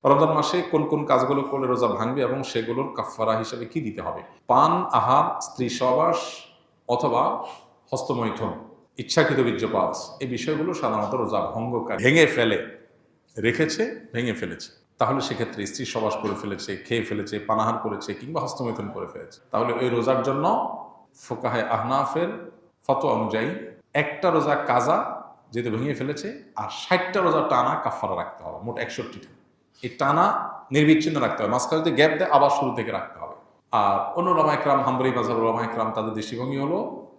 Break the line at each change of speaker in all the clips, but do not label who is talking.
রমজান মাসে কোন কোন কাজগুলো করলে রোজা ভাঙবে এবং সেগুলোর কাফফারা হিসেবে কি দিতে হবে? পান, আহার, স্ত্রী সহবাস অথবা হস্তমৈথুন, ইচ্ছাকৃত বীর্যপাত, এই বিষয়গুলো সাধারণত রোজা ভঙ্গকারী ভেঙে ফেলে, রেখেছে, ভেঙে ফেলেছে। তাহলে সেক্ষেত্রে স্ত্রী সহবাস করে ফেলেছে, খেয়ে ফেলেছে, পানাহার করেছে কিংবা হস্তমৈথুন করে ফেলেছে, তাহলে ওই রোজার জন্য ফুকাহে আহনাফের ফতোয়া অনুযায়ী একটা রোজা কাজা যেহেতু ভেঙে ফেলেছে, আর 60টা রোজা টানা কাফফারা রাখতে হবে, মোট 61টা। এই টানা নির্বিচ্ছিন্ন রাখতে হবে, মাঝখানে যদি গ্যাপ দেয় আবার শুরু থেকে রাখতে হবে। আর অন্য ওলামা ইকরাম, হাম্বলী মাযহাবের ওলামা ইকরাম, তাদের দৃষ্টিভঙ্গি হলো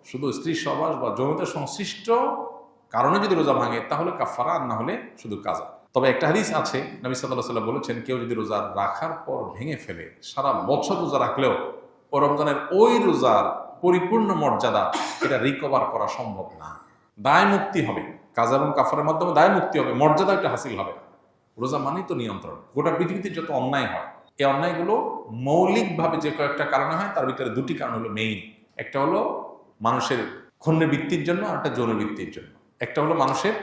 শুধু স্ত্রী সহবাস বা যৌনতা সংশ্লিষ্ট কারণে যদি রোজা ভাঙে তাহলে কাফফারা, আর না হলে শুধু কাজা। তবে একটা হাদিস আছে, নবী সাল্লাল্লাহু আলাইহি ওয়াসাল্লাম বলেছেন, কেউ যদি রোজা রাখার পর ভেঙে ফেলে, সারা বছর রোজা রাখলেও ও রমজানের ওই রোজার পরিপূর্ণ মর্যাদা এটা রিকভার করা সম্ভব না। দায় মুক্তি হবে, কাজা এবং কাফারের মাধ্যমে দায় মুক্তি হবে, মর্যাদা একটা হাসিল হবে। রোজা মানেই তো নিয়ন্ত্রণ। গোটা পৃথিবীতে যত অন্যায় হয়, এই অন্যায়গুলো মৌলিকভাবে যে কয়েকটা কারণে হয়, তার ভিতরে দুটি কারণ হলো মেইন। একটা হলো মানুষের ক্ষুণ্ণবৃত্তির জন্য, আর একটা যৌনবৃত্তির জন্য। একটা হলো মানুষের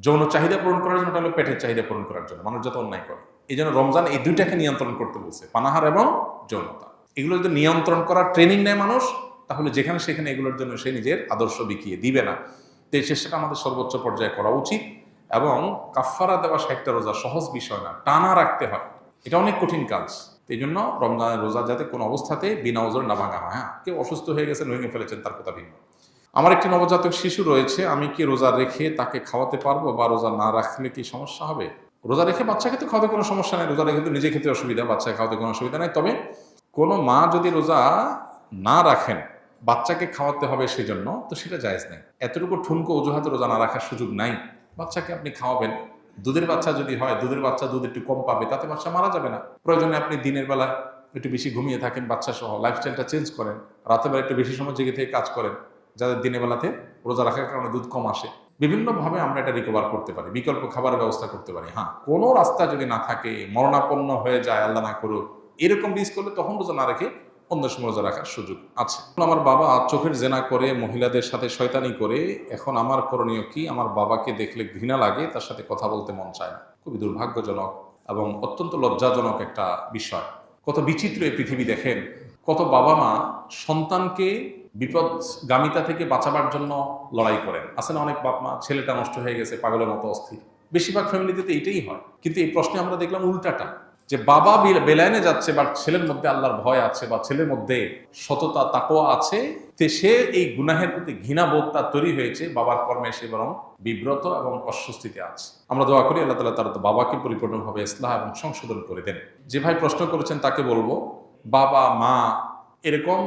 যৌন চাহিদা পূরণ করার জন্য, একটা হলো পেটের চাহিদা পূরণ করার জন্য। মানুষ যত অন্যায় করে, এই জন্য রমজান এই দুইটাকে নিয়ন্ত্রণ করতে বলছে, পানাহার এবং যৌনতা। এগুলো যদি নিয়ন্ত্রণ করার ট্রেনিং নেয় মানুষ, তাহলে যেখানে সেখানে এগুলোর জন্য সে নিজের আদর্শ বিকিয়ে দিবে না। তো এই চেষ্টাটা আমাদের সর্বোচ্চ পর্যায়ে করা উচিত। এবং কাফফারা দেওয়া 60টা রোজা সহজ বিষয় না, টানা রাখতে হয়, এটা অনেক কঠিন কাজ। এই জন্য রমজানের রোজা যাতে কোনো অবস্থাতে বিনা ওজর না ভাঙা হয়। হ্যাঁ, কেউ অসুস্থ হয়ে গেছেন, ভেঙে ফেলেছেন, তার কথা ভিন্ন। আমার একটি নবজাতক শিশু রয়েছে, আমি কি রোজা রেখে তাকে খাওয়াতে পারবো, বা রোজা না রাখলে কি সমস্যা হবে? রোজা রেখে বাচ্চাকে তো খাওয়াতে কোনো সমস্যা নেই, রোজা রেখে তো নিজে খেতে অসুবিধা, বাচ্চাকে খাওয়াতে কোনো অসুবিধা নেই। তবে কোনো মা যদি রোজা না রাখেন, বাচ্চাকে খাওয়াতে হবে সেজন্য, তো সেটা জায়েজ নেই। এতটুকু ঠুনকো অজুহাতে রোজা না রাখার সুযোগ নাই। বাচ্চাকে আপনি খাওয়াবেন, দুধের বাচ্চা যদি হয়, দুধের বাচ্চা দুধ একটু কম পাবে, তাতে বাচ্চা মারা যাবে না। প্রয়োজনে আপনি দিনের বেলা একটু বেশি ঘুমিয়ে থাকেন বাচ্চা সহ, লাইফস্টাইলটা চেঞ্জ করেন, রাতের বেলা একটু বেশি সময় জেগে থেকে কাজ করেন, যাদের দিনের বেলাতে রোজা রাখার কারণে দুধ কম আসে। বিভিন্নভাবে আমরা এটা রিকভার করতে পারি, বিকল্প খাবারের ব্যবস্থা করতে পারি। হ্যাঁ, কোনো রাস্তা যদি না থাকে, মরণাপন্ন হয়ে যায়, আল্লাহ না করুক, এরকম রিস্ক করলে তখন রোজা না রেখে অন্য সময় রোজা রাখার সুযোগ আছে। আমার বাবা চোখের জেনা করে, মহিলাদের সাথে শয়তানি করে, এখন আমার করণীয় কি? আমার বাবাকে দেখলে ঘৃণা লাগে, তার সাথে কথা বলতে মন চায় না। খুবই দুর্ভাগ্যজনক এবং অত্যন্ত লজ্জাজনক একটা বিষয়। কত বিচিত্র এই পৃথিবী দেখেন, কত বাবা মা সন্তানকে বিপদগামিতা থেকে বাঁচাবার জন্য লড়াই করেন। আসলে অনেক বাপ মা, ছেলেটা নষ্ট হয়ে গেছে, পাগলের মতো অস্থির। বেশিরভাগ ফ্যামিলিতে তো এইটাই হয়। কিন্তু এই প্রশ্নে আমরা দেখলাম উল্টাটা, যে বাবা বেলাইনে যাচ্ছে, বা ছেলের মধ্যে আল্লাহর ভয় আছে, বা ছেলের মধ্যে সততা তাকওয়া আছে, তে সে এই গুনাহের প্রতি ঘৃণাবোধ তার তৈরি হয়েছে, বাবার কর্মে সে বরং বিব্রত এবং অস্বস্তিতে আছে। আমরা দোয়া করি আল্লাহ তাআলা তার বাবাকে পরিপূর্ণভাবে ইসলাহ এবং সংশোধন করে দেন। যে ভাই প্রশ্ন করেছেন তাকে বলবো, বাবা মা এরকম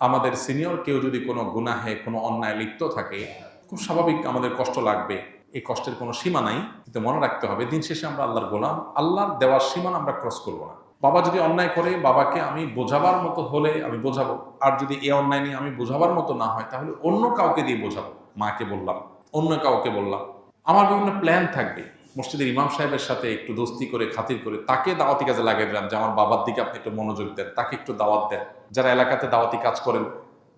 আমাদের সিনিয়র কেউ যদি কোনো গুনাহে, কোনো অন্যায় লিপ্ত থাকে, খুব স্বাভাবিক আমাদের কষ্ট লাগবে। এই কষ্টের কোনো সীমা নাই, কিন্তু মনে রাখতে হবে দিন শেষে আমরা আল্লাহর গোলাম, আল্লাহর দেওয়ার সীমানা আমরা ক্রস করবো না। বাবা যদি অন্যায় করে, বাবাকে আমি বোঝাবার মতো হলে আমি বোঝাবো, আর যদি এই অন্যায় নিয়ে আমি বোঝাবার মতো না হয়, তাহলে অন্য কাউকে দিয়ে বোঝাবো। মাকে বললাম, অন্য কাউকে বললাম। আমার বিভিন্ন প্ল্যান থাকবে, মসজিদের ইমাম সাহেবের সাথে একটু দোস্তি করে, খাতির করে তাকে দাওয়াতি কাজে লাগিয়ে দিলাম, যে আমার বাবার দিকে আপনি একটু মনোযোগ দেন, তাকে একটু দাওয়াত দেন। যারা এলাকাতে দাওয়াতি কাজ করেন,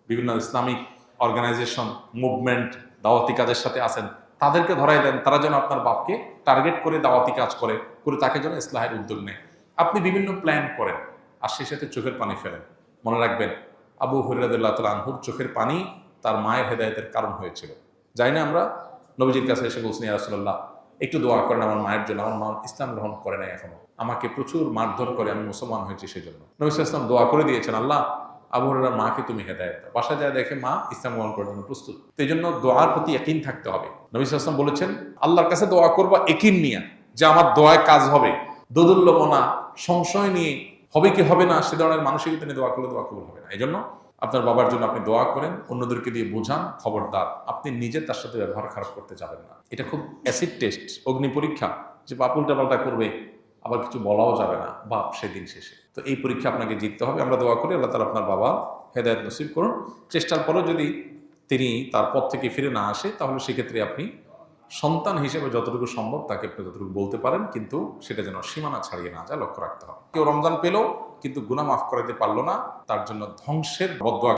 বিভিন্ন ইসলামিক অর্গানাইজেশন, মুভমেন্ট, দাওয়াতি কাজের সাথে আছেন, তাদেরকে ধরাই দেন, তারা যেন আপনার বাপকে টার্গেট করে দাওয়াতি কাজ করে তাকে যেন ইসলাহের উদ্যোগ নেয়। আপনি বিভিন্ন প্ল্যান করেন, আর সেই সাথে চোখের পানি ফেলেন। মনে রাখবেন, আবু হুরায়রা রাদিয়াল্লাহু তাআলা আনহুর চোখের পানি তার মায়ের হেদায়েতের কারণ হয়েছিল। যাই না আমরা নবীজির কাছে এসে বলছেন, ইয়া রাসূলুল্লাহ, একটু দোয়া করেন আমার মায়ের জন্য, আমার মা ইসলাম গ্রহণ করে নাই এখনো, আমাকে প্রচুর মারধর করে, আমি মুসলমান হয়েছি সেজন্য। নবী সাল্লাল্লাহু আলাইহি ওয়াসাল্লাম দোয়া করে দিয়েছেন, আল্লাহ আবু হুরায়রার মাকে তুমি হেদায়েত দাও। বাসায় যায় দেখে মা ইসলাম গ্রহণ করার জন্য প্রস্তুত। তো এই জন্য দোয়ার প্রতি ইয়াকিন থাকতে হবে। নবী সাল্লাল্লাহু আলাইহি ওয়াসাল্লাম বলেছেন, আল্লাহর কাছে দোয়া করবা ইয়াকিন নিয়ে, যে আমার দোয়ায় কাজ হবে। দোদুল্যমনা, সংশয় নিয়ে হবে কি হবে না সে ধরনের মানসিকতা নিয়ে দোয়া করলে দোয়া কবুল হবে না। এই জন্য আপনার বাবার জন্য আপনি দোয়া করেন, অন্যদেরকে দিয়ে বোঝান, খবরদার আপনি নিজে তার সাথে ব্যবহার খারাপ করতে যাবেন না। এটা খুব অ্যাসিড টেস্ট, অগ্নি পরীক্ষা, যে বাপ উল্টাপাল্টা করবে, আবার কিছু বলাও যাবে না বাপ সেদিন শেষে। তো এই পরীক্ষা আপনাকে জিততে হবে। আমরা দোয়া করি আল্লাহ তাআলা আপনার বাবা হেদায়েত নসিব করুন। চেষ্টার পরেও যদি তিনি তার পথ থেকে ফিরে না আসে, তাহলে সেক্ষেত্রে আপনি সন্তান হিসেবে যতটুকু সম্ভব তাকে আপনি যতটুকু বলতে পারেন, কিন্তু সেটা যেন সীমানা ছাড়িয়ে না যায়, লক্ষ্য রাখতে হবে। কেউ রমজান পেল কিন্তু গুনাহ মাফ করাতে পারলো না, তার জন্য ধ্বংসের বদদোয়া